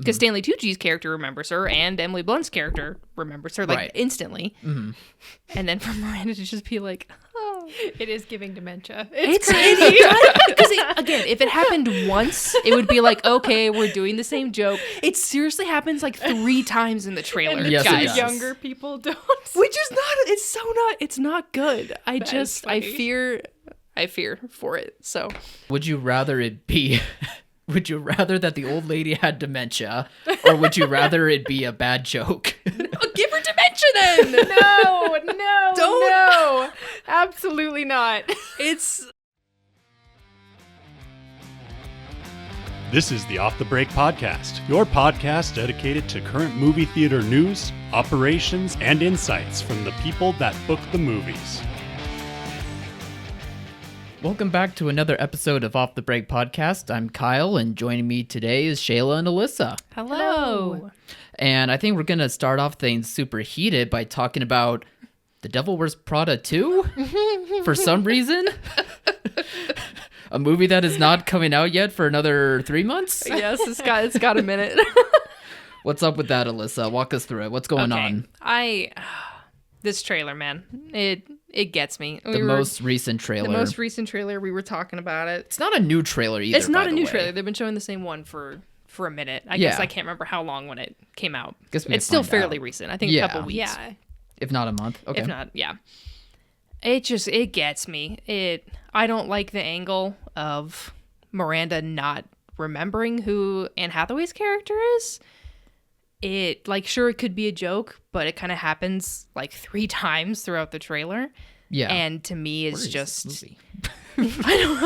Because Stanley Tucci's character remembers her, and Emily Blunt's character remembers her, like, instantly. Mm-hmm. And then for Miranda to just be like, oh. It is giving dementia. It's crazy. Because, again, if it happened once, it would be like, okay, we're doing the same joke. It seriously happens, like, 3 times in the trailer. And yes, guys, younger people don't. Which is not, it's not good. I fear for it, so. Would you rather that the old lady had dementia, or would you rather it be a bad joke? Give her dementia then! No, absolutely not. This is the Off the Break Podcast, your podcast dedicated to current movie theater news, operations, and insights from the people that book the movies. Welcome back to another episode of Off the Break Podcast. I'm Kyle, and joining me today is Shayla and Alyssa. Hello. And I think we're going to start off things super heated by talking about The Devil Wears Prada 2, for some reason. A movie that is not coming out yet for another 3 months? Yes, it's got a minute. What's up with that, Alyssa? Walk us through it. What's going on? This trailer, man, it gets me. The most recent trailer. We were talking about it. It's not a new trailer either. It's not a new trailer. They've been showing the same one for a minute. I guess I can't remember how long when it came out. It's still fairly recent. I think a couple weeks. Yeah. If not a month. Okay. If not, yeah. It gets me. I don't like the angle of Miranda not remembering who Anne Hathaway's character is. Sure, it could be a joke, but it kind of happens like 3 times throughout the trailer. Yeah. And to me, it's just... I don't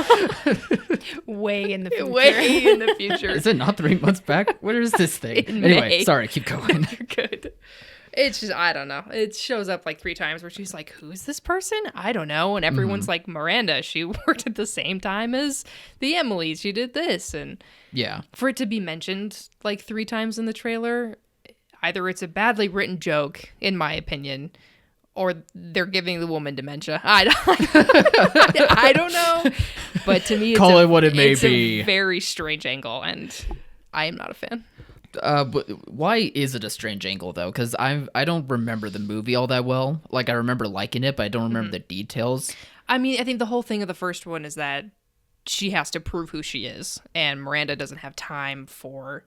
know. Way in the future. Way in the future. Is it not 3 months back? Where is this thing? Anyway, sorry, keep going. You're good. It's just, I don't know. It shows up like 3 times where she's like, who's this person? I don't know. And everyone's like, Miranda, she worked at the same time as the Emilys. She did this. And yeah, for it to be mentioned like 3 times in the trailer, either it's a badly written joke, in my opinion, or they're giving the woman dementia. I don't know. But to me, it's a very strange angle, and I am not a fan. But why is it a strange angle though? Because I don't remember the movie all that well. Like, I remember liking it, but I don't remember the details. I mean, I think the whole thing of the first one is that she has to prove who she is, and Miranda doesn't have time for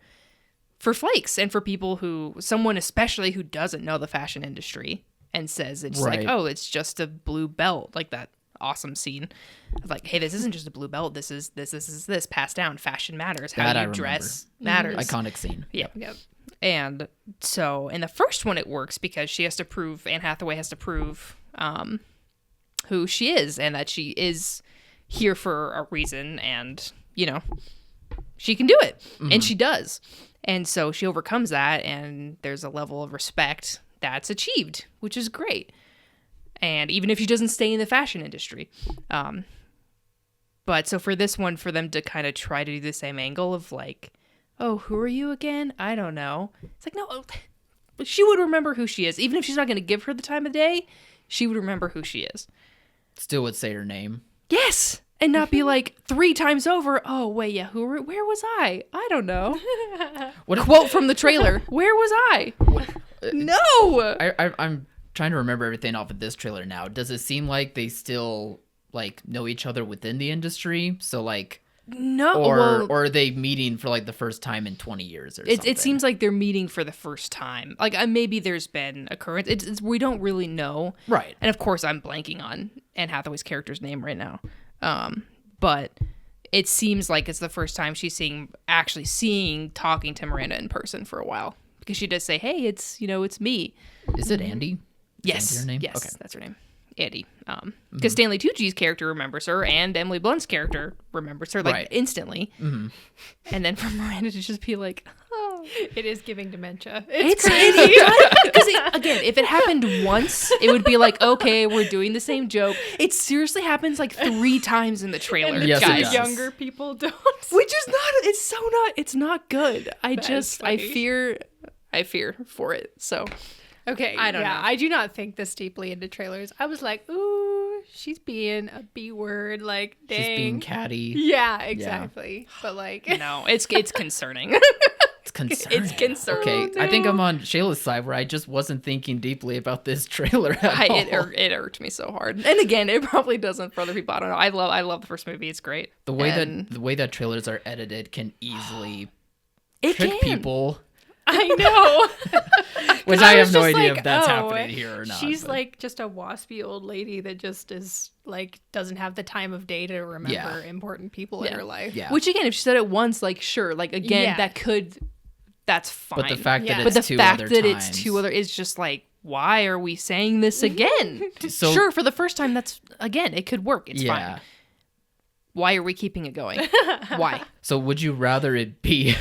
flakes and for people someone especially who doesn't know the fashion industry and says it's like, oh, it's just a blue belt, like that awesome scene of like, hey, this isn't just a blue belt, this is passed down. Fashion matters. How you dress matters. Iconic scene. Yep. And so in the first one it works because Anne Hathaway has to prove who she is and that she is here for a reason, and she can do it. And she does. And so she overcomes that, and there's a level of respect that's achieved, which is great. And even if she doesn't stay in the fashion industry. But so for this one, for them to kind of try to do the same angle of like, oh, who are you again? I don't know. It's like, no, she would remember who she is. Even if she's not going to give her the time of day, she would remember who she is. Still would say her name. Yes. And not be like 3 times over, oh, wait, yeah, where was I? I don't know. What quote from the trailer? Where was I? No! I'm trying to remember everything off of this trailer now. Does it seem like they still, like, know each other within the industry? So, like... No. Or are they meeting for, like, the first time in 20 years or something? It seems like they're meeting for the first time. Like, maybe there's been occurrence. We don't really know. Right. And, of course, I'm blanking on Anne Hathaway's character's name right now. But it seems like it's the first time she's talking to Miranda in person for a while, because she does say, "Hey, it's me." Is it Andy? Yes. Is Andy her name? Yes, okay. That's her name. Andy. Because Stanley Tucci's character remembers her, and Emily Blunt's character remembers her instantly. Mm-hmm. And then for Miranda to just be like, oh, it is giving dementia. It's crazy. Because again, if it happened once, it would be like, okay, we're doing the same joke. It seriously happens like 3 times in the trailer. And yes, guys, younger people don't. Which is not. It's not good. I fear for it. So. Okay, I don't know. I do not think this deeply into trailers. I was like, ooh, she's being a B word, like, dang. She's being catty. Yeah, exactly. Yeah. But like... No, it's concerning. It's concerning. It's concerning. Okay, I think I'm on Shayla's side where I just wasn't thinking deeply about this trailer at all. It irked me so hard. And again, it probably doesn't for other people. I don't know. I love the first movie. It's great. The way that trailers are edited can easily It trick can. people, I know. which I have was no just idea like, if that's oh, happening here or not. She's but- like just a waspy old lady that just is like doesn't have the time of day to remember Yeah. important people in her life. yeah. Which again, if she said it once, like sure, like again, Yeah. that's fine. But the fact Yeah. that But it's the two fact other that times, it's two other is just like, why are we saying this again? So- sure, for the first time, that's again, it could work. It's yeah. fine. Why are we keeping it going? Why? So would you rather it be?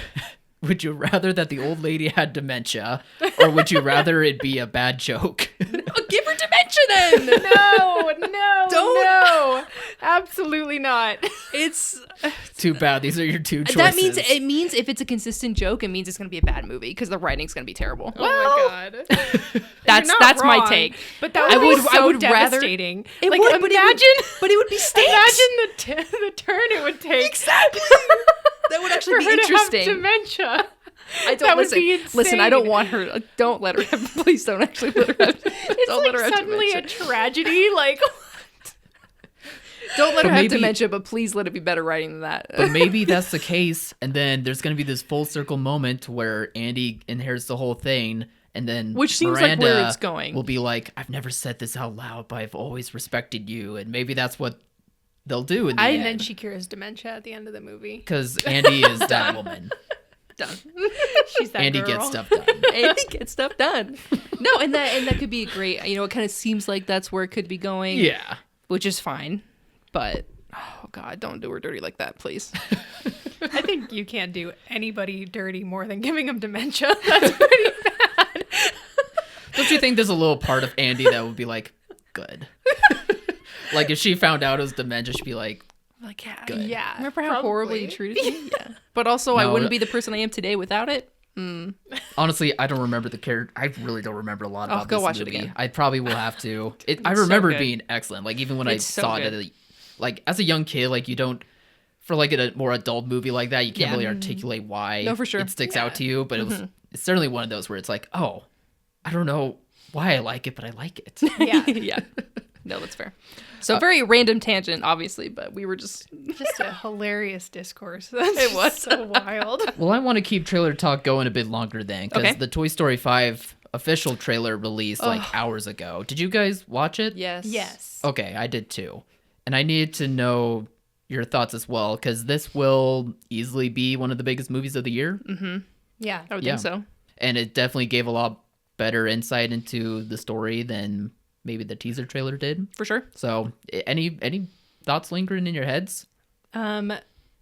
Would you rather that the old lady had dementia, or would you rather it be a bad joke? Give her dementia then. No, absolutely not. It's Too bad. These are your two choices. that means if it's a consistent joke, it means it's going to be a bad movie because the writing's going to be terrible. Oh my god. That's You're not that's my wrong, take. But that I would be would- so I would rather- devastating. It like would, but it would be stakes. Imagine the turn it would take. Exactly. That would actually for be her interesting. to have dementia. I don't That would listen. be Listen, I don't insane. want her. Don't let her have. Please don't actually let her have. It's don't like let her have suddenly a dementia. tragedy. Like Don't let But her have maybe- dementia, but please let it be better writing than that. But maybe that's the case, and then there's going to be this full circle moment where Andy inherits the whole thing, and then Which seems like where Miranda it's going. will be like, "I've never said this out loud, but I've always respected you," and maybe that's what they'll do in the and then end. she cures dementia at the end of the movie. Because Andy is that woman. Done. She's that Andy girl. gets stuff done. Andy gets stuff done. No, and that could be a great. You know, it kind of seems like that's where it could be going. Yeah. which is fine. But oh god, don't do her dirty like that, please. I think you can't do anybody dirty more than giving them dementia. That's pretty bad. Don't you think there's a little part of Andy that would be like, good? Like if she found out it was dementia, she'd be like, Like, yeah, Good. Yeah. remember how horribly you probably. treated me? Yeah. But also, I No, wouldn't be the person I am today without it. honestly, I don't remember the character. I really don't remember a lot about go this watch it movie. again. I probably will have to. I It's so remember it good. being excellent. Like even when It's I so saw good. it, like as a young kid, like you don't, for like a more adult movie like that, you can't Yeah. really articulate why No, for sure. it sticks out to you. But it was it's certainly one of those where it's like, oh, I don't know why I like it, but I like it. Yeah. Yeah. No, that's fair. So very random tangent, obviously, but we were just Just a hilarious discourse. That's It was. so wild. Well, I want to keep trailer talk going a bit longer then, because Okay. the Toy Story 5 official trailer released like hours ago. Did you guys watch it? yes. Yes. Okay, I did too. And I needed to know your thoughts as well, because this will easily be one of the biggest movies of the year. Yeah. I would Yeah. think so. And it definitely gave a lot better insight into the story than maybe the teaser trailer did. For sure. So, any thoughts lingering in your heads?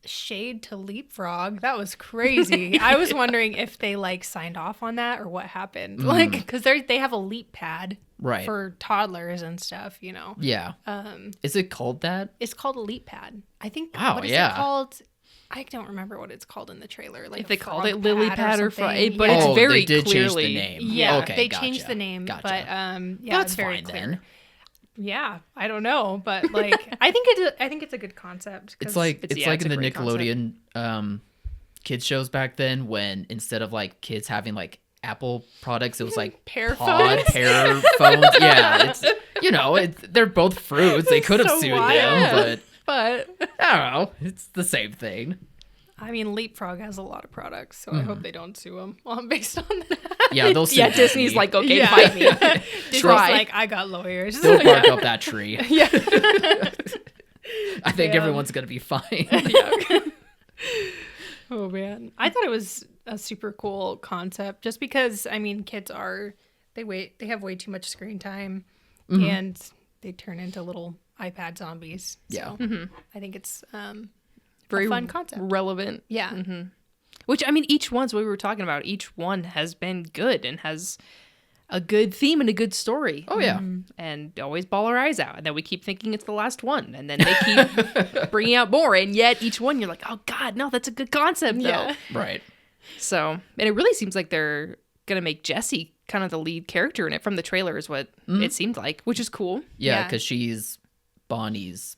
Shade to Leapfrog. That was crazy. I was wondering if they like signed off on that or what happened. Like, because they have a leap pad Right. for toddlers and stuff. You know, Yeah. Is it called that? it's called a leap pad. I think. Wow, What is yeah. it called? I don't remember what it's called in the trailer. Like If a they called frog it lily pad or something. but Yeah. it's very they did clearly change the name. Yeah, Okay, they gotcha. changed the name, Gotcha. but yeah, That's it's very fine clear. then. Yeah, I don't know, but like, I think it's a good concept. 'cause It's like it's- it's yeah, like it's in a the great concept. Nickelodeon kids shows back then, when instead of like kids having like Apple products, it was like Pear pod phones? pear phones. Yeah, it's they're both fruits. They could have So sued wild. them, but but I don't know. It's the same thing. I mean, Leapfrog has a lot of products, so I hope they don't sue them based on that. Yeah, they'll sue yeah, Disney. Disney's like, okay, Yeah. fight me. Disney's Try. like, I got lawyers. they'll bark up that tree. yeah. I think Yeah. everyone's gonna be fine. Oh man, I thought it was a super cool concept, just because I mean, kids they have way too much screen time, and they turn into little iPad zombies. Yeah. So I think it's Very a fun concept. relevant. Yeah. Which, I mean, each one's what we were talking about. Each one has been good and has a good theme and a good story. Oh yeah. And always bawl our eyes out. And then we keep thinking it's the last one. And then they keep bringing out more. And yet each one you're like, oh, God, no, that's a good concept, though. Yeah. Right. So, and it really seems like they're going to make Jessie kind of the lead character in it from the trailer is what it seemed like, which is cool. Yeah, Yeah. because she's Bonnie's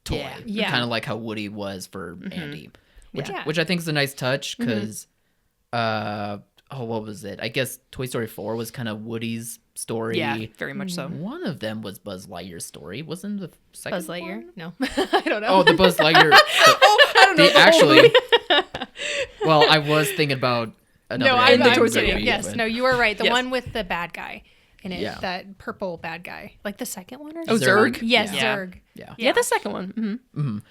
toy. Yeah. Yeah. Kind of like how Woody was for Andy. Yeah. Which I think is a nice touch, because what was it? I guess Toy Story 4 was kind of Woody's story. Yeah, very much so. One of them was Buzz Lightyear's story. Wasn't the second Buzz Lightyear? one? No, I don't know. Oh, the Buzz Lightyear. I don't know. Actually, well, I was thinking about another no, animated I'm Toy movie, Story, kidding. Yes, but- no, you are right. The Yes. one with the bad guy in it, Yeah. that purple bad guy, like the second one or Oh, something? Zurg? Yes, Yeah. Zurg. Yeah. Yeah, the second one.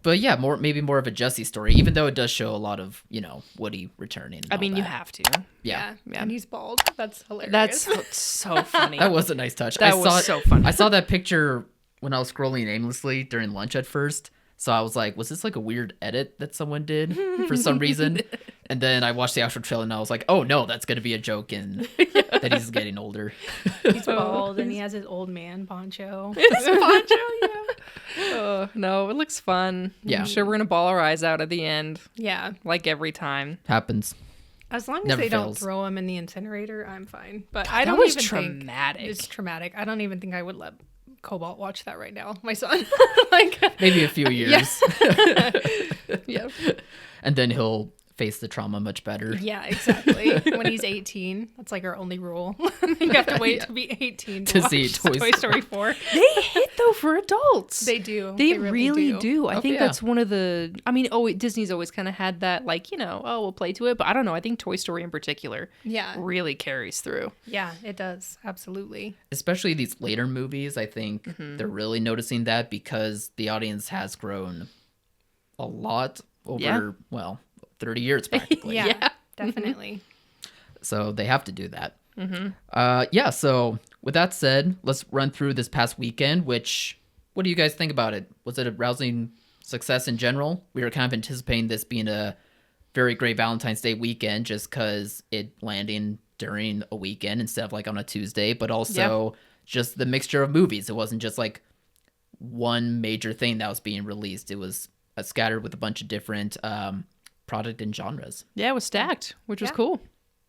But yeah, maybe more of a Jessie story, even though it does show a lot of, Woody returning. and I all mean, you that. have to. Yeah. Yeah. And he's bald. That's hilarious. That's so funny. That was a nice touch. That was so funny. I saw that picture when I was scrolling aimlessly during lunch at first. So I was like, was this like a weird edit that someone did for some reason? And then I watched the actual trailer and I was like, oh no, that's going to be a joke and that he's getting older. He's bald and he has his old man poncho. No, it looks fun. Yeah. I'm sure we're gonna bawl our eyes out at the end, Yeah. like every time. Happens. As long as Never they don't fails. throw him in the incinerator, I'm fine. But I That don't was even traumatic. think it's traumatic. I don't even think I would let Cobalt watch that right now. My son. Like Maybe a few years. Yeah. And then he'll face the trauma much better. yeah, exactly. When he's 18, that's like our only rule. You have to wait to be 18 To watch see Toy Story 4. They hit though for adults. They do. They really do. I Oh, think yeah. that's one of the. I mean, Disney's always kind of had that, like, we'll play to it. But I don't know. I think Toy Story in particular, Yeah. really carries through. Yeah, it does. Absolutely. Especially these later movies, I think they're really noticing that because the audience has grown a lot over, 30 years practically. Yeah, Yeah. definitely. So they have to do that. So with that said, let's run through this past weekend, what do you guys think about it? Was it a rousing success in general? We were kind of anticipating this being a very great Valentine's Day weekend just because it landing during a weekend instead of like on a Tuesday, but also just the mixture of movies. It wasn't just like one major thing that was being released. It was scattered with a bunch of different product and genres. Yeah, it was stacked, which was Yeah. cool.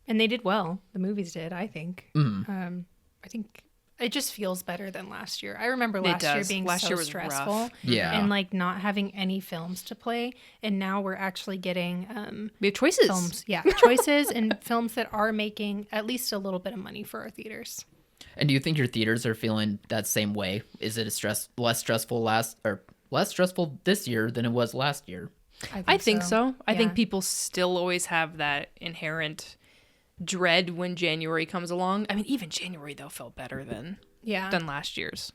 And they did well. The movies did, I think. I think it just feels better than last year. I remember last year does. being Last so year was stressful. rough. Yeah. And like not having any films to play. And now we're actually getting We have choices. films. Yeah, choices and films that are making at least a little bit of money for our theaters. And do you think your theaters are feeling that same way? Is it less stressful this year than it was last year? I think so. I think Yeah. people still always have that inherent dread when January comes along. I mean, even January though felt better than Yeah. last year's.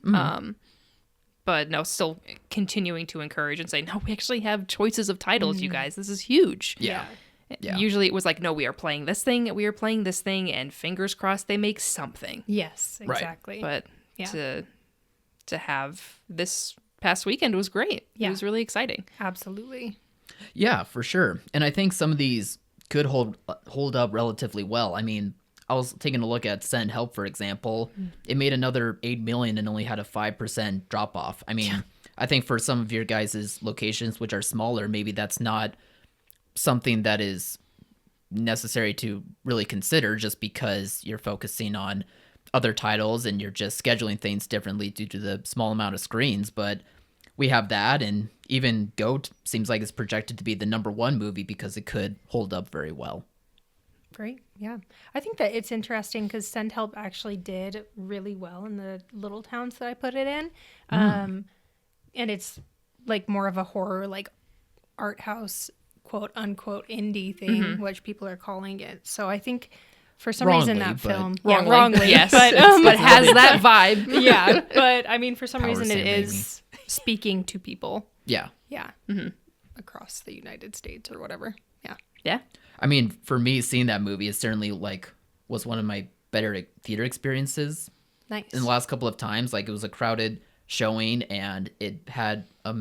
But no, still continuing to encourage and say, no, we actually have choices of titles, you guys. This is huge. Yeah. Yeah. Usually it was like, no, we are playing this thing, and fingers crossed they make something. Yes, Right. exactly. But Yeah. to have this past weekend was great. Yeah. It was really exciting. Absolutely. Yeah, for sure. And I think some of these could hold up relatively well. I mean, I was taking a look at Send Help, for example. It made another 8 million and only had a 5% drop off. I mean, I think for some of your guys' locations, which are smaller, maybe that's not something that is necessary to really consider just because you're focusing on other titles and you're just scheduling things differently due to the small amount of screens. But we have that, and even GOAT seems like it's projected to be the #1 movie because it could hold up very well. Great. Yeah. I think that it's interesting because Send Help actually did really well in the little towns that I put it in. And it's like more of a horror, like art house, quote unquote, indie thing, which people are calling it. So I think for some reason Wrongly, that but- film, Wrongly, yes, but, but has that vibe. yeah, but I mean, for some Power reason Sam it is speaking to people. Yeah. Yeah. Across the United States or whatever. Yeah. Yeah. I mean, for me, seeing that movie is certainly was one of my better theater experiences Nice. in the last couple of times. Like, it was a crowded showing and it had a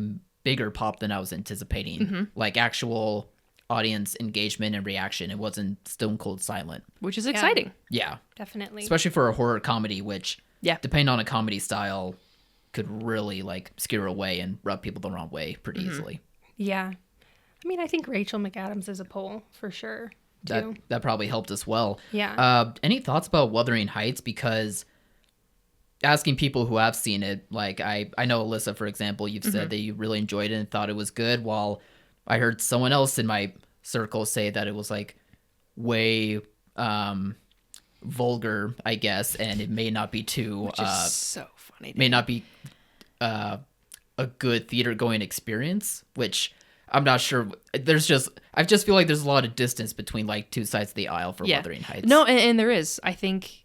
bigger pop than I was anticipating. Like, actual audience engagement and reaction. It wasn't stone cold silent. Which is exciting. Yeah. Definitely. Especially for a horror comedy, which, Yeah. depending on a comedy style, could really scare away and rub people the wrong way pretty easily. Yeah. I mean, I think Rachel McAdams is a pull for sure, too. That probably helped as well. Yeah. Any thoughts about Wuthering Heights? Because asking people who have seen it, like I know Alyssa, for example, you've said that you really enjoyed it and thought it was good, while I heard someone else in my circles say that it was like way vulgar, I guess, and it may not be too Which is so funny. may not be a good theater going experience, which I'm not sure. I just feel like there's a lot of distance between like two sides of the aisle for Wuthering Heights. No, and there is. I think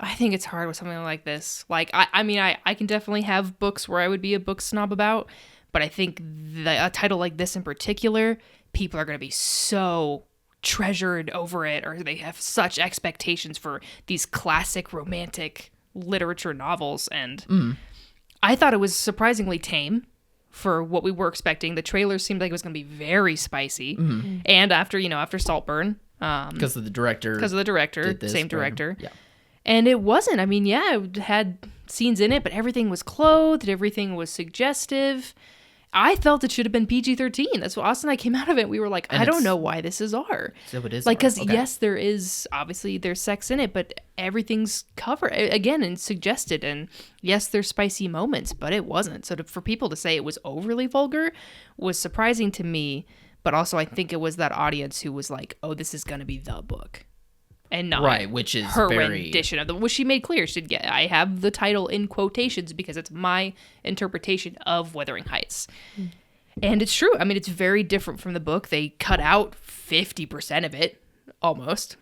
it's hard with something like this. Like, I mean, I can definitely have books where I would be a book snob about, but I think a title like this in particular, people are going to be so treasured over it, or they have such expectations for these classic romantic literature novels. And I thought it was surprisingly tame for what we were expecting. The trailer seemed like it was going to be very spicy. And after Saltburn, because of the director. Same director. Yeah. And it wasn't. I mean, yeah, it had scenes in it, but everything was clothed. Everything was suggestive. I felt it should have been PG-13. That's what Austin and I came out of it. We were like, I don't know why this is R. So it is like, because R. Okay. yes, there's sex in it, but everything's covered again and suggested. And yes, there's spicy moments, but it wasn't. So for people to say it was overly vulgar was surprising to me. But also, I think it was that audience who was like, "Oh, this is gonna be the book," and not right, which is her very... rendition of the. Which she made clear. I have the title in quotations because it's my interpretation of Wuthering Heights, and it's true. I mean, it's very different from the book. They cut out 50% of it, almost,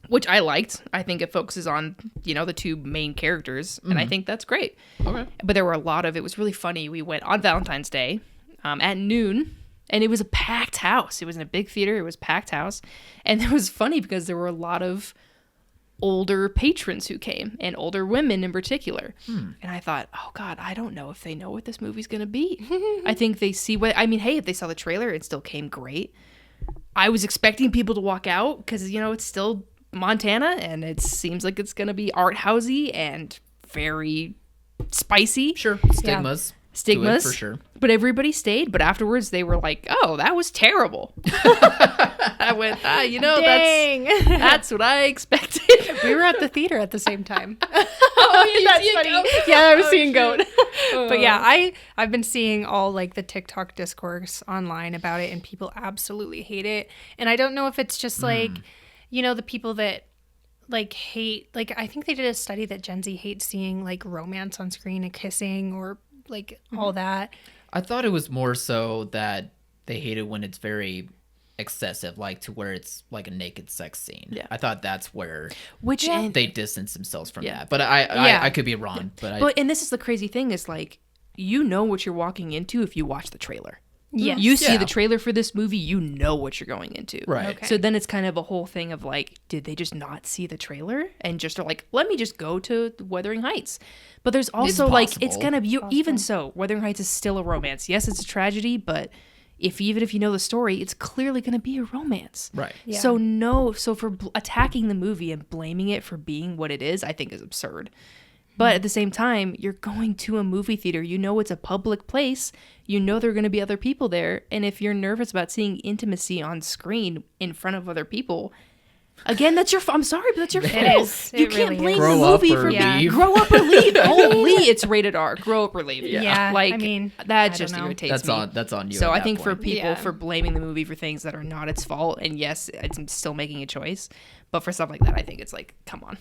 which I liked. I think it focuses on the two main characters, and I think that's great. Okay, but there were a lot of. It was really funny. We went on Valentine's Day, at noon. And it was a packed house. It was in a big theater. It was a packed house. And it was funny because there were a lot of older patrons who came, and older women in particular. And I thought, oh, God, I don't know if they know what this movie's going to be. I think they see if they saw the trailer, it still came great. I was expecting people to walk out because, it's still Montana, and it seems like it's going to be art housey and very spicy. Sure. Stigmas. For sure. But everybody stayed. But afterwards, they were like, "Oh, that was terrible." I went, Dang. that's what I expected. We were at the theater at the same time. That's funny. Yeah, I was seeing Goat. But yeah, I've been seeing all like the TikTok discourse online about it, and people absolutely hate it. And I don't know if it's just like, the people that like hate, like I think they did a study that Gen Z hates seeing like romance on screen and kissing or like all that. I thought it was more so that they hate it when it's very excessive, like to where it's like a naked sex scene. Yeah. I thought that's where they distance themselves from that. But I could be wrong. And this is the crazy thing is like, what you're walking into if you watch the trailer. Yes. You see the trailer for this movie, you know what you're going into. Right. Okay. So then it's kind of a whole thing of like, did they just not see the trailer and just are like, let me just go to Wuthering Heights? But there's also like, it's going to be, even so, Wuthering Heights is still a romance. Yes, it's a tragedy, but even if you know the story, it's clearly going to be a romance. Right. Yeah. So for attacking the movie and blaming it for being what it is, I think is absurd. But at the same time, you're going to a movie theater. You know it's a public place. You know there are going to be other people there. And if you're nervous about seeing intimacy on screen in front of other people, again, I'm sorry, but that's your fault. It is. You It can't really blame Grow the up movie or for leave. Grow up or leave. Only it's rated R. Grow up or leave. Yeah. Like, I mean, that I just don't know. irritates me. That's on you. So at I that think for point. people Yeah. for blaming the movie for things that are not its fault, and yes, it's still making a choice, but for stuff like that, I think it's like, come on.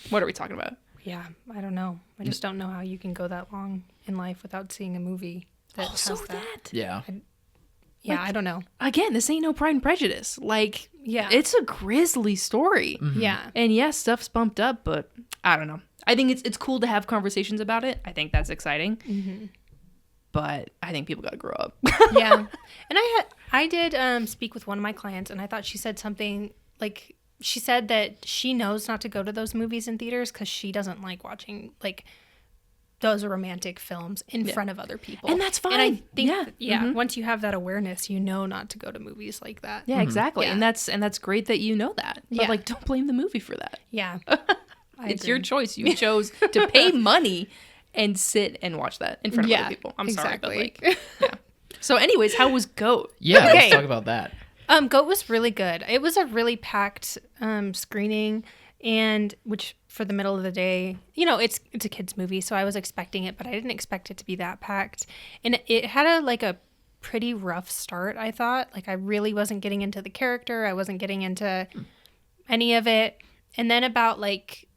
What are we talking about? Yeah, I don't know. I just don't know how you can go that long in life without seeing a movie that Also has that. Yeah. Yeah, I don't know. Again, this ain't no Pride and Prejudice. Like, Yeah. it's a grisly story. Yeah. And yes, stuff's bumped up, but I don't know. I think it's cool to have conversations about it. I think that's exciting. But I think people got to grow up. Yeah. And I did speak with one of my clients, and I thought she said something like, she said that she knows not to go to those movies in theaters because she doesn't like watching like those romantic films in front of other people. And that's fine. And I think Yeah. once you have that awareness, you know not to go to movies like that. Yeah, exactly. Yeah. And that's great that you know that. But Yeah. like, don't blame the movie for that. Yeah. It's your choice. You chose to pay money and sit and watch that in front of other people. I'm sorry, but exactly. like, yeah. So anyways, how was Goat? Yeah, Okay. let's talk about that. Goat was really good. It was a really packed screening, and which for the middle of the day, it's a kids movie, so I was expecting it, but I didn't expect it to be that packed. And it had a pretty rough start, I thought. Like, I really wasn't getting into the character. I wasn't getting into any of it. And then about, like,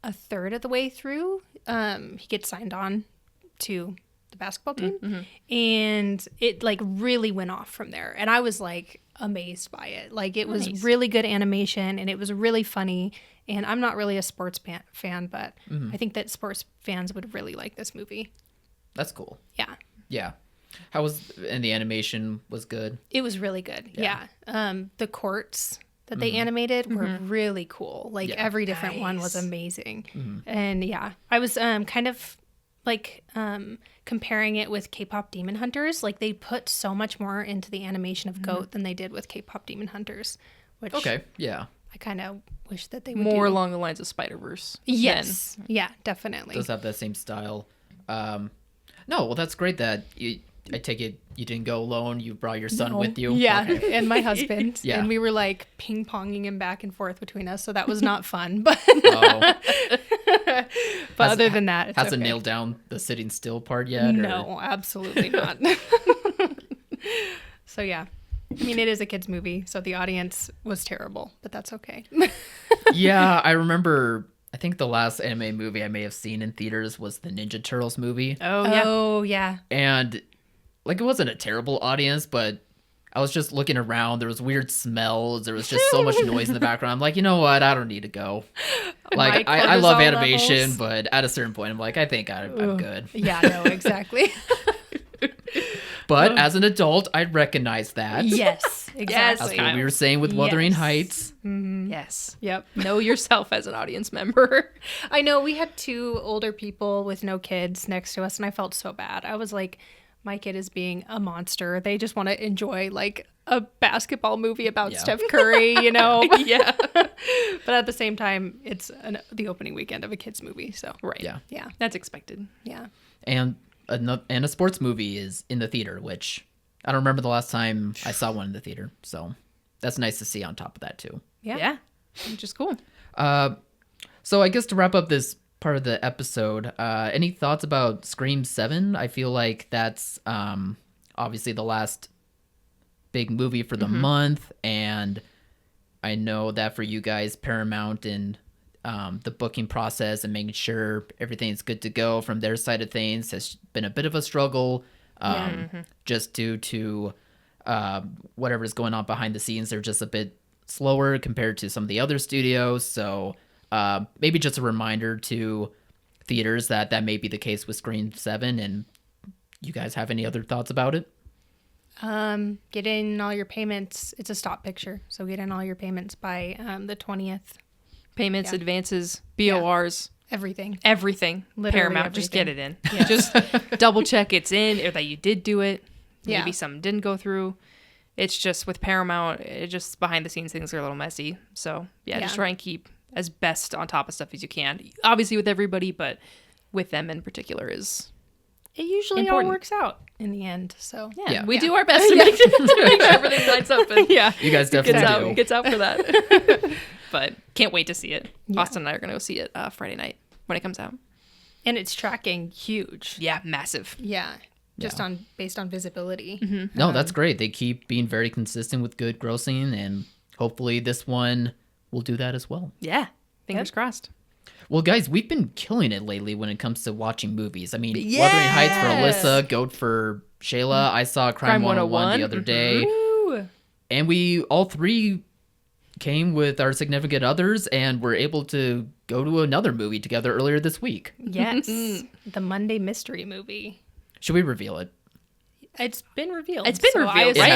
a third of the way through, he gets signed on to the basketball team. And it, like, really went off from there. And I was, like, amazed by it. Like, it was really good animation, and it was really funny. And I'm not really a sports fan, but I think that sports fans would really like this movie. That's cool. Yeah. Yeah. How was, and the animation was good? It was really good. Yeah. The courts that they animated were really cool. Like, every different one was amazing. And yeah, I was kind of like comparing it with K-pop Demon Hunters. Like, they put so much more into the animation of Goat than they did with K-pop Demon Hunters, which yeah. I kind of wish that they would More do. along the lines of Spider-Verse. Yes. Yeah, definitely. Does have that same style. No, well, that's great that I take it you didn't go alone. You brought your son with you. Yeah, Okay. and my husband. Yeah. And we were like ping-ponging him back and forth between us, so that was not fun. But Oh. but other than that, it's Hasn't okay. nailed down the sitting still part yet? Or? No, absolutely not. So yeah, I mean, it is a kids movie, so the audience was terrible, but that's okay. Yeah, I remember. I think the last anime movie I may have seen in theaters was the Ninja Turtles movie. Oh yeah. And like, it wasn't a terrible audience, but I was just looking around. There was weird smells. There was just so much noise in the background. I'm like, you know what? I don't need to go. Like, My I love cortisol animation, levels. but at a certain point, I'm like, I think I'm good. Yeah, no, exactly. But as an adult, I recognize that. Yes, exactly. That's what we were saying with Wuthering Yes. Heights. Yes. Yep. Know yourself as an audience member. I know we had two older people with no kids next to us, and I felt so bad. I was like, my kid is being a monster. They just want to enjoy like a basketball movie about Steph Curry, you know? Yeah. But at the same time, it's the opening weekend of a kids movie. So, Right. Yeah. yeah. That's expected. Yeah. And a sports movie is in the theater, which I don't remember the last time I saw one in the theater. So that's nice to see on top of that, too. Yeah. Which is cool. So I guess to wrap up this part of the episode, any thoughts about Scream 7? I feel like that's obviously the last big movie for the month, and I know that for you guys, Paramount and the booking process and making sure everything's good to go from their side of things has been a bit of a struggle, just due to whatever's going on behind the scenes. They're just a bit slower compared to some of the other studios, so maybe just a reminder to theaters that may be the case with Scream 7. And you guys have any other thoughts about it? Get in all your payments. It's a stop picture. So get in all your payments by the 20th. Payments, Yeah. advances, BORs, Everything. everything. Literally Paramount, just get everything. it in. Just double check it's in, or that you did do it. Yeah. Maybe something didn't go through. It's just with Paramount, it just behind the scenes things are a little messy. So yeah, just Yeah. try and keep as best on top of stuff as you can. Obviously with everybody, but with them in particular is It usually Important. all works out in the end. So Yeah. we do our best to make sure everything lines up and yeah. You guys definitely do. gets out for that. But can't wait to see it. Yeah. Austin and I are going to go see it Friday night when it comes out. And it's tracking huge. Yeah, massive. Yeah. Just based on visibility. No, that's great. They keep being very consistent with good grossing, and hopefully this one will do that as well. Yeah, fingers crossed. Well, guys, we've been killing it lately when it comes to watching movies. I mean, Wuthering Heights for Alyssa, Goat for Shayla. I saw Crime 101 the other day. Ooh. And we all three came with our significant others and were able to go to another movie together earlier this week. Yes. The Monday Mystery Movie. Should we reveal it? It's been revealed. It's been so I revealed, It right?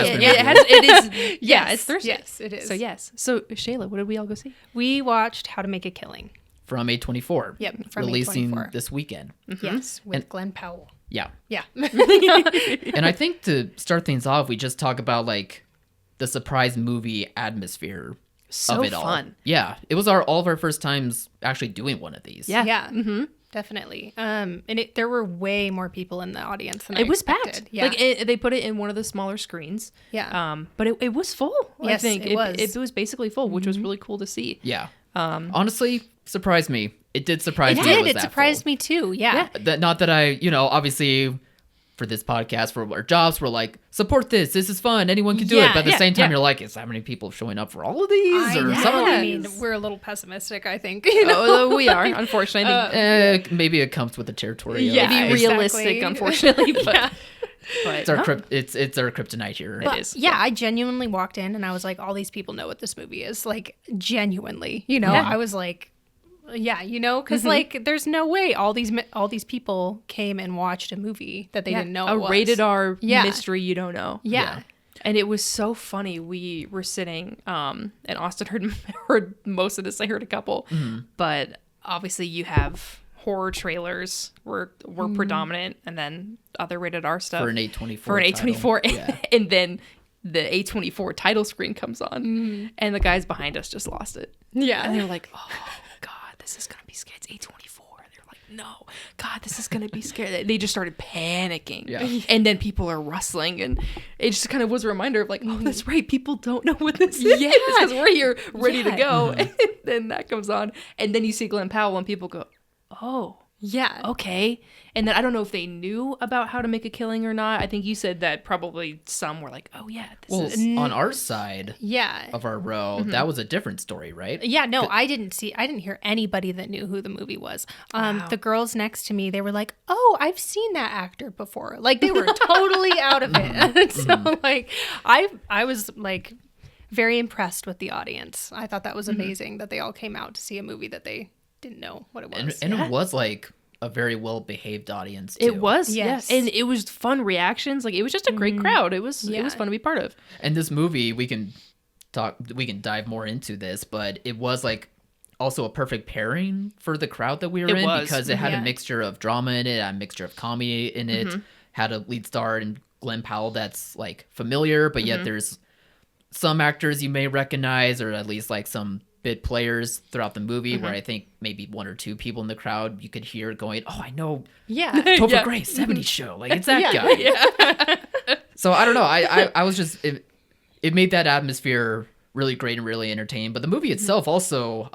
has been It is. Yeah, Yes, it's Thursday. yes, it is. So yes. So Shayla, what did we all go see? We watched How to Make a Killing. From A24. Yep, from Releasing A24. this weekend. Yes, with And- Glenn Powell. Yeah. Yeah. And I think to start things off, we just talk about like the surprise movie atmosphere So of it all. fun. Yeah. It was all of our first times actually doing one of these. Yeah. Yeah. Definitely. And there were way more people in the audience than I It was expected. packed. Yeah. Like they put it in one of the smaller screens. Yeah. But it was full. I Yes, think it was. It was basically full, which was really cool to see. Yeah. Honestly, surprised me. It did surprise it me. did. It surprised me too. Yeah. That, not that I, obviously for this podcast, for our jobs, we're like, support this. This is fun. Anyone can do it. Yeah, But at the yeah, same time, yeah. you're like, is that many people showing up for all of these? Or some of I these? mean, we're a little pessimistic, I think. You know? Oh, we are, unfortunately. I think Maybe it comes with the territory. Yeah, of, be exactly. realistic, unfortunately. But, but it's our no. it's our kryptonite here. It is. Yeah, I genuinely walked in and I was like, all these people know what this movie is. Like, genuinely. You know, Yeah. I was like, yeah, you know, because like, there's no way all these people came and watched a movie that they didn't know a it was. rated R Yeah. mystery you don't know. Yeah. And it was so funny. We were sitting, and Austin heard most of this. I heard a couple, but obviously you have horror trailers were predominant, and then other rated R stuff For an A24 For an A24, title. and then the A24 title screen comes on, and the guys behind us just lost it. Yeah. And they were like, "Oh God, this is gonna be scary. It's A24." They're like, "No, God, this is gonna be scary." They just started panicking. Yeah. And then people are rustling, and it just kind of was a reminder of like, "Oh, that's right. People don't know what this is because we're here ready to Yeah. go." And then that comes on, and then you see Glenn Powell, and people go, "Oh, Yeah. okay." And then I don't know if they knew about how to make a killing or not. I think you said that probably some were like, "Oh yeah, this Well, is." on our side Yeah. of our row, that was a different story, right? Yeah, no, I didn't hear anybody that knew who the movie was. Wow. The girls next to me, they were like, "Oh, I've seen that actor before." Like they were totally out of it. So like I was like very impressed with the audience. I thought that was amazing that they all came out to see a movie that they didn't know what it was. And it was like a very well behaved audience too. It was, Yes. yes, and it was fun reactions. Like it was just a great crowd. It was Yeah. fun to be part of. And this movie, we can dive more into this, but it was like also a perfect pairing for the crowd that we were It in was. because it had Yeah. a mixture of drama in it, a mixture of comedy in it, had a lead star in Glenn Powell that's like familiar, but yet there's some actors you may recognize, or at least like some bit players throughout the movie where I think maybe one or two people in the crowd you could hear going, "Oh, I know Yeah. Topher Yeah. Grace, 70s show. Like, it's that Yeah. guy." So I don't know. I was just, it made that atmosphere really great and really entertaining. But the movie itself also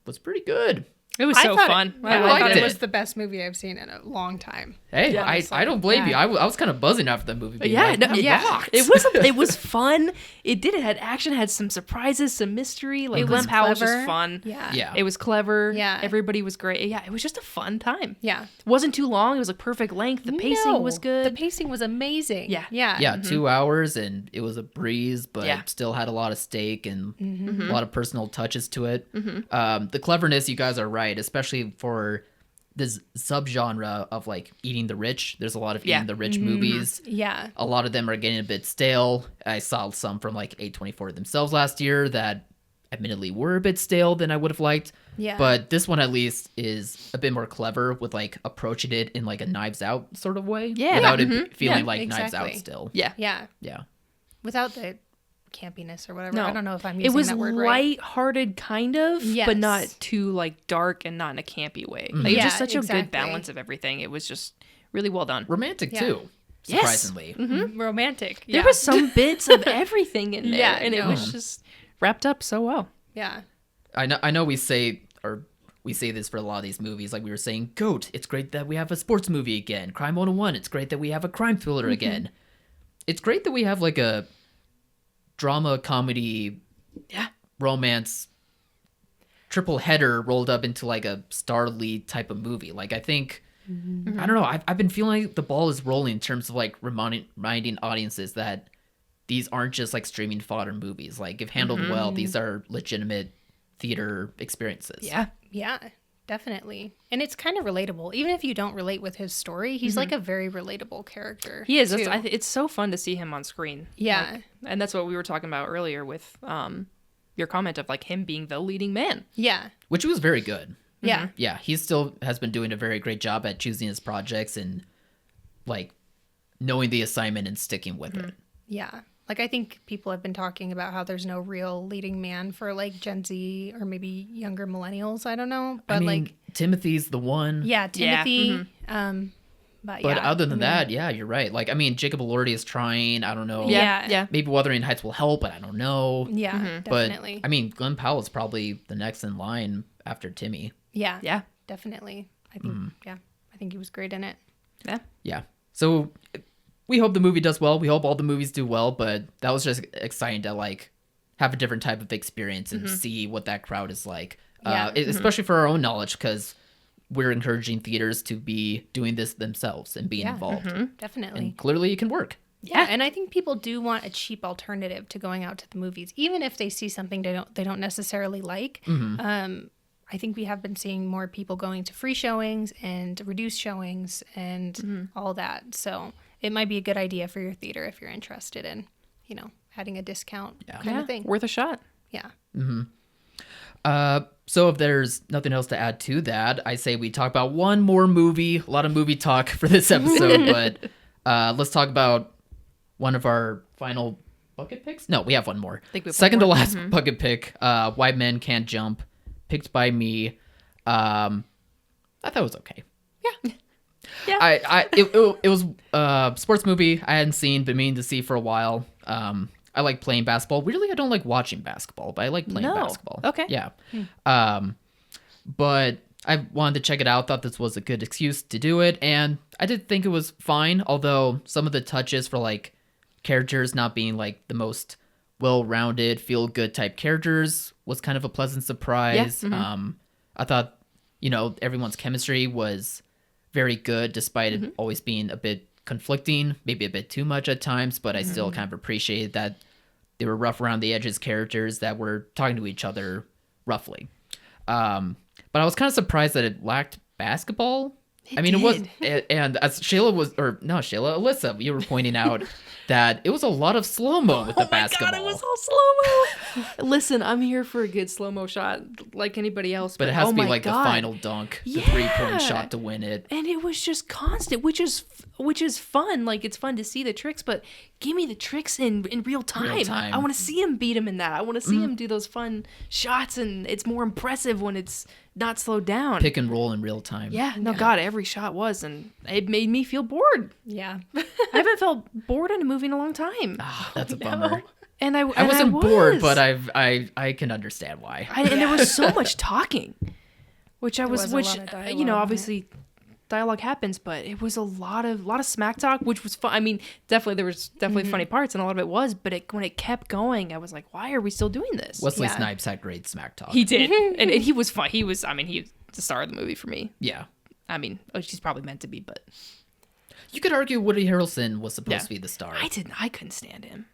was pretty good. It was I so thought fun. I liked thought it it. was the best movie I've seen in a long time. Hey, Yeah, I don't blame you. yeah. I was kind of buzzing after the movie. Being Yeah, like, no, "That yeah. rocked." It was fun. It did. It had action, had some surprises, some mystery. Like It Glenn was Powell was just clever. fun. Yeah. Yeah. It was clever. Yeah. Everybody was great. Yeah, it was just a fun time. Yeah. It wasn't too long. It was like perfect length. The pacing was No, good. The pacing was amazing. Yeah. Yeah. Yeah, 2 hours, and it was a breeze, but Yeah. still had a lot of stake and a lot of personal touches to it. The cleverness, you guys are right, especially for this subgenre of like eating the rich. There's a lot of eating the rich movies. Yeah. A lot of them are getting a bit stale. I saw some from like A24 themselves last year that admittedly were a bit stale than I would have liked. Yeah. But this one at least is a bit more clever with like approaching it in like a Knives Out sort of way. Yeah. Without it feeling Yeah, like Knives Out exactly. still. yeah. Yeah. Yeah. Without the campiness or whatever. No. I don't know if I'm using It was that word right. lighthearted, kind of, Yes. but not too like dark and not in a campy way. Like, it was Yeah, just such a exactly. good balance of everything. It was just really well done. Romantic Yeah. too, Yes. surprisingly. Romantic. There was some bits of everything in there, Yeah, and it no. was just wrapped up so well. Yeah. I know we say this for a lot of these movies, like we were saying, GOAT, it's great that we have a sports movie again. Crime 101, it's great that we have a crime thriller again. It's great that we have like a drama, comedy, romance triple header rolled up into like a star lead type of movie. Like I think, I don't know, I've been feeling like the ball is rolling in terms of like reminding audiences that these aren't just like streaming fodder movies. Like if handled well, these are legitimate theater experiences. Yeah. Yeah. Definitely. And it's kind of relatable. Even if you don't relate with his story, he's like a very relatable character. He is. too. It's so fun to see him on screen. Yeah. Like, and that's what we were talking about earlier with your comment of like him being the leading man. Yeah. Which was very good. Yeah. Yeah, he still has been doing a very great job at choosing his projects and like knowing the assignment and sticking with it. Yeah. Like, I think people have been talking about how there's no real leading man for, like, Gen Z or maybe younger millennials. I don't know. But, I mean, like, Timothy's the one. yeah, Yeah, Timothy. But yeah, other than I mean, that, yeah, you're right. Like, I mean, Jacob Elordi is trying. I don't know. Yeah. Maybe Wuthering Heights will help, but I don't know. Yeah, But, definitely. I mean, Glenn Powell is probably the next in line after Timmy. yeah. Yeah. Definitely. I think, I think he was great in it. Yeah. Yeah. So we hope the movie does well. We hope all the movies do well, but that was just exciting to like have a different type of experience and see what that crowd is like. Yeah. Especially for our own knowledge, because we're encouraging theaters to be doing this themselves and being involved. Definitely. And clearly it can work. Yeah, and I think people do want a cheap alternative to going out to the movies, even if they see something they don't necessarily like. I think we have been seeing more people going to free showings and reduced showings and all that. So it might be a good idea for your theater if you're interested in, adding a discount kind of thing. Worth a shot. Yeah. So if there's nothing else to add to that, I say we talk about one more movie. A lot of movie talk for this episode, but let's talk about one of our final bucket picks. No, we have one more. Think we have Second one to more. last bucket pick, Why Men Can't Jump, picked by me. I thought it was okay. Yeah. It was a sports movie I hadn't seen, been meaning to see for a while. I like playing basketball. Weirdly, I don't like watching basketball, but I like playing basketball. Okay. Yeah. But I wanted to check it out. Thought this was a good excuse to do it, and I did think it was fine. Although some of the touches for like characters not being like the most well-rounded, feel-good type characters was kind of a pleasant surprise. I thought, everyone's chemistry was very good, despite it always being a bit conflicting, maybe a bit too much at times, but I still kind of appreciated that they were rough around the edges characters that were talking to each other roughly. But I was kind of surprised that it lacked basketball. It was, and as Alyssa, you were pointing out that it was a lot of slow-mo with the basketball. God, it was all slow-mo. Listen, I'm here for a good slow-mo shot like anybody else. But it has to be like the final dunk, the 3-point shot to win it. And it was just constant, which is fun. Like, it's fun to see the tricks, but give me the tricks in real time. I want to see him beat him in that. I want to see him do those fun shots, and it's more impressive when it's not slowed down. Pick and roll in real time. Yeah, no, God, every shot was, and it made me feel bored. Yeah. I haven't felt bored in a movie in a long time. That's a bummer. And I wasn't was bored, but I can understand why. And there was so much talking, which dialogue, obviously dialogue happens, but it was a lot of smack talk, which was fun. I mean, definitely there was funny parts, and a lot of it was, but when it kept going, I was like, why are we still doing this? Wesley Snipes had great smack talk. He did, and he was fun. He was the star of the movie for me. Yeah. She's probably meant to be, but you could argue Woody Harrelson was supposed to be the star. I couldn't stand him.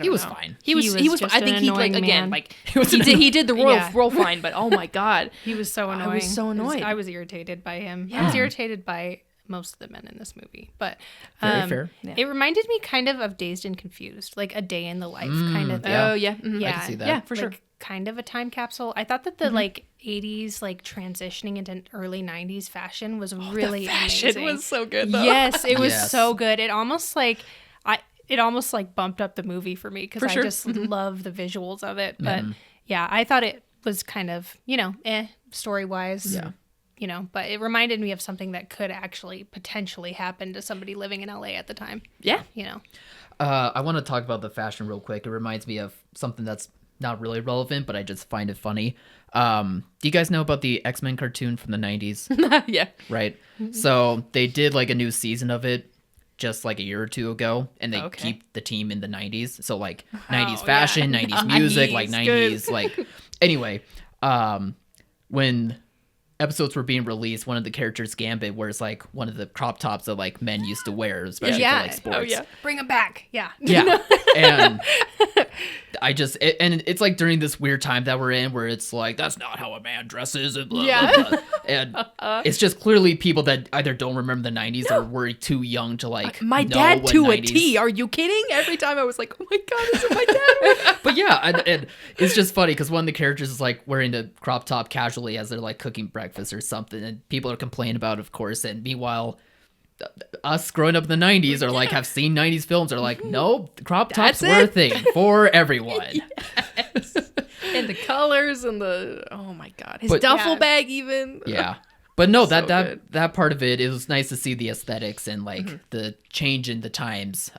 He was fine. He was just I think an he annoying man. he did the role fine, but oh my God, He was so annoying. I was so annoyed. I was irritated by him. Yeah. I was irritated by most of the men in this movie. But Very fair. it reminded me kind of Dazed and Confused, like a day in the life kind of thing. Yeah. Oh yeah, mhm. Yeah. I can see that. Yeah, for sure. Like, kind of a time capsule. I thought that the 80s transitioning into early 90s fashion was really Fashion amazing. was so good though. Yes, it was Yes. so good. It almost bumped up the movie for me because For I sure. just love the visuals of it. But yeah, I thought it was kind of, story wise. Yeah. But it reminded me of something that could actually potentially happen to somebody living in LA at the time. Yeah. I want to talk about the fashion real quick. It reminds me of something that's not really relevant, but I just find it funny. Do you guys know about the X-Men cartoon from the 90s? Yeah. Right. So they did like a new season of it just like a year or two ago, and they Okay. keep the team in the 90s. So like 90s fashion, 90s music, like 90s, like anyway, when episodes were being released, one of the characters, Gambit, wears like one of the crop tops that like men used to wear, especially for like sports. Oh yeah. Bring them back. Yeah. Yeah. And and it's like during this weird time that we're in where it's like, that's not how a man dresses and blah, blah, blah. And it's just clearly people that either don't remember the 90s or were too young to like My know dad what to 90s. a T. Are you kidding? Every time I was like, oh my God, this is my dad. But yeah, and it's just funny because one of the characters is like wearing a crop top casually as they're like cooking breakfast or something, and people are complaining about it, of course, and meanwhile us growing up in the 90s or like have seen 90s films are like, no, crop tops That's were a it. thing for everyone. And the colors and oh my God, his But- duffel Yeah. bag even. Yeah. But no, So that part of it was nice to see the aesthetics and like the change in the times,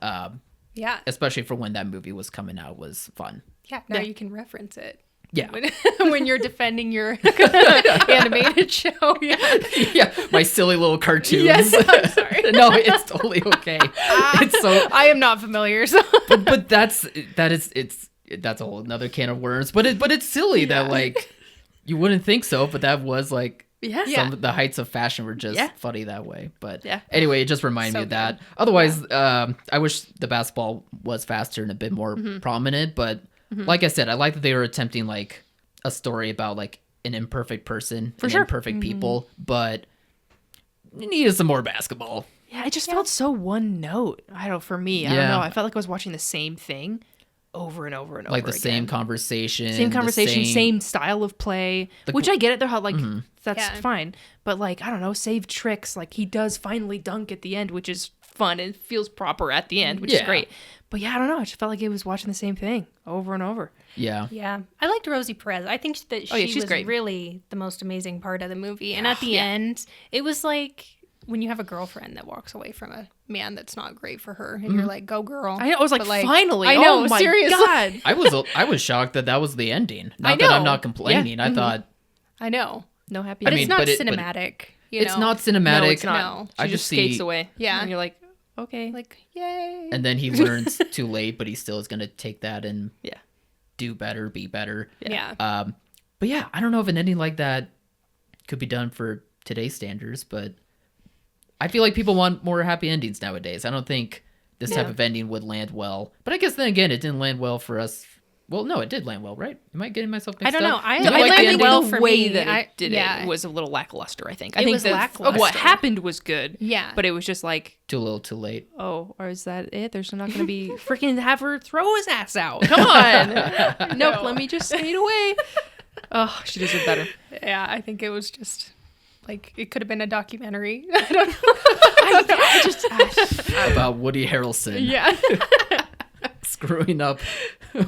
Yeah. especially for when that movie was coming out, was fun. Yeah. Now Yeah. you can reference it. Yeah. when you're defending your animated show. Yeah. Yeah, my silly little cartoons. Yes, I'm sorry. No, it's totally okay. It's so, I am not familiar. So. but that's a whole another can of worms. But it's silly that like you wouldn't think so, but that was like some of the heights of fashion were just funny that way. But anyway, it just reminded me of that. Otherwise, I wish the basketball was faster and a bit more prominent. But like I said, I like that they were attempting like a story about like an imperfect person and imperfect people, but it needed some more basketball. Yeah, it just felt so one note. I don't know. I felt like I was watching the same thing over and over and over. Like the again. same conversation, same style of play. Which I get it. They're how like that's fine. But like I don't know, save tricks. Like he does finally dunk at the end, which is fun and feels proper at the end, which is great. But yeah, I don't know. I just felt like it was watching the same thing over and over. Yeah. Yeah. I liked Rosie Perez. I think that she was great. really the most amazing part of the movie. And at the end, it was like when you have a girlfriend that walks away from a man that's not great for her, and you're like, "Go, girl!" I know. I was like, finally. I know. Oh my seriously. God. I was shocked that was the ending. Not that I'm not complaining. I thought. I know. No happy. But ending. it's not cinematic. It's not cinematic. No, it's not. No. She I just just skates see away. Yeah. And you're like, okay. Like, yay. And then he learns too late, but he still is going to take that and do better, be better. Yeah. But yeah, I don't know if an ending like that could be done for today's standards, but I feel like people want more happy endings nowadays. I don't think this type of ending would land well. But I guess then again, it didn't land well for us. Well, no, it did land well, right? Am I getting myself mixed up? I don't know. I like landed the well ending? for way me. that It did it was a little lackluster. I think. I It think was lackluster. what happened was good. Yeah. But it was just like, Too little, too late. oh, or is that it? There's not going to be freaking have her throw his ass out. Come on. Nope. Let me just skate away. Oh, she deserved better. Yeah, I think it was just like it could have been a documentary. I don't know. About Woody Harrelson Yeah. screwing up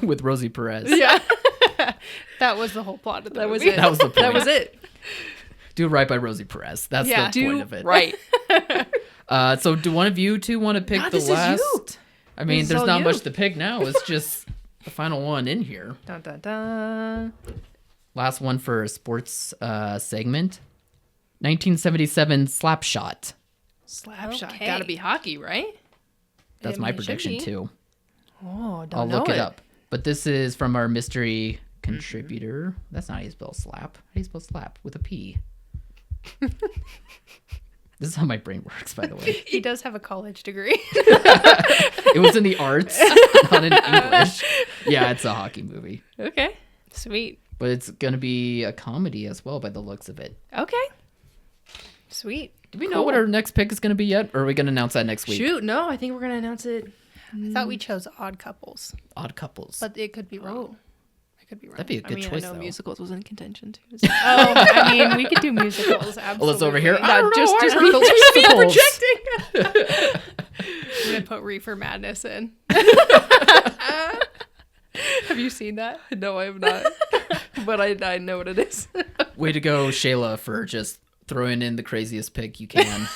with Rosie Perez. Yeah. That was the whole plot of the movie. Was it. That was the point. That was it. Do right by Rosie Perez. That's the point of it. Right. So do one of you two want to pick the this last? is you. I mean, This is there's all not you. much to pick now. It's just the final one in here. Dun, dun, dun. Last one for a sports segment. 1977 Slapshot. Slapshot. Okay. Gotta be hockey, right? That's I my mean, it should prediction be. too. Oh, don't I'll know look it up. But this is from our mystery contributor. That's not how you spell slap. How do you spell slap? With a P. This is how my brain works, by the way. He does have a college degree. It was in the arts, not in English. Yeah, it's a hockey movie. Okay. Sweet. But it's going to be a comedy as well by the looks of it. Okay. Sweet. Do we know what our next pick is going to be yet? Or are we going to announce that next week? Shoot, no, I think we're gonna announce it. I thought we chose Odd Couples, Odd Couples. but it could be wrong. I could be wrong. That'd be a good choice, I know though. musicals was in contention too. So. Oh, I mean, we could do musicals. Absolutely. Alyssa's over here. I Not don't just know, just I heard the musicals. I'm gonna put Reefer Madness in. Have you seen that? No, I have not. But I know what it is. Way to go, Shayla, for just throwing in the craziest pick you can.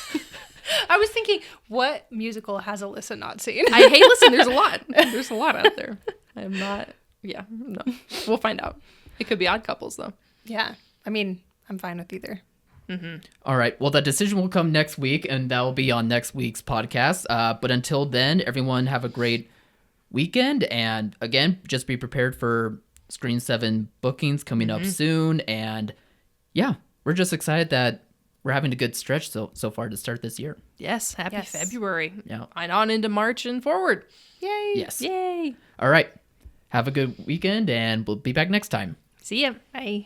I was thinking, what musical has Alyssa not seen? Listen, there's a lot. There's a lot out there. I'm not. Yeah, no. We'll find out. It could be Odd Couples though. Yeah, I mean, I'm fine with either. All right. Well, that decision will come next week, and that will be on next week's podcast. But until then, everyone have a great weekend. And again, just be prepared for Screen 7 bookings coming up soon. And yeah, we're just excited that we're having a good stretch so far to start this year. Yes, happy Yes. February. Yeah. And on into March and forward. Yay! Yes. Yay. All right. Have a good weekend, and we'll be back next time. See ya. Bye.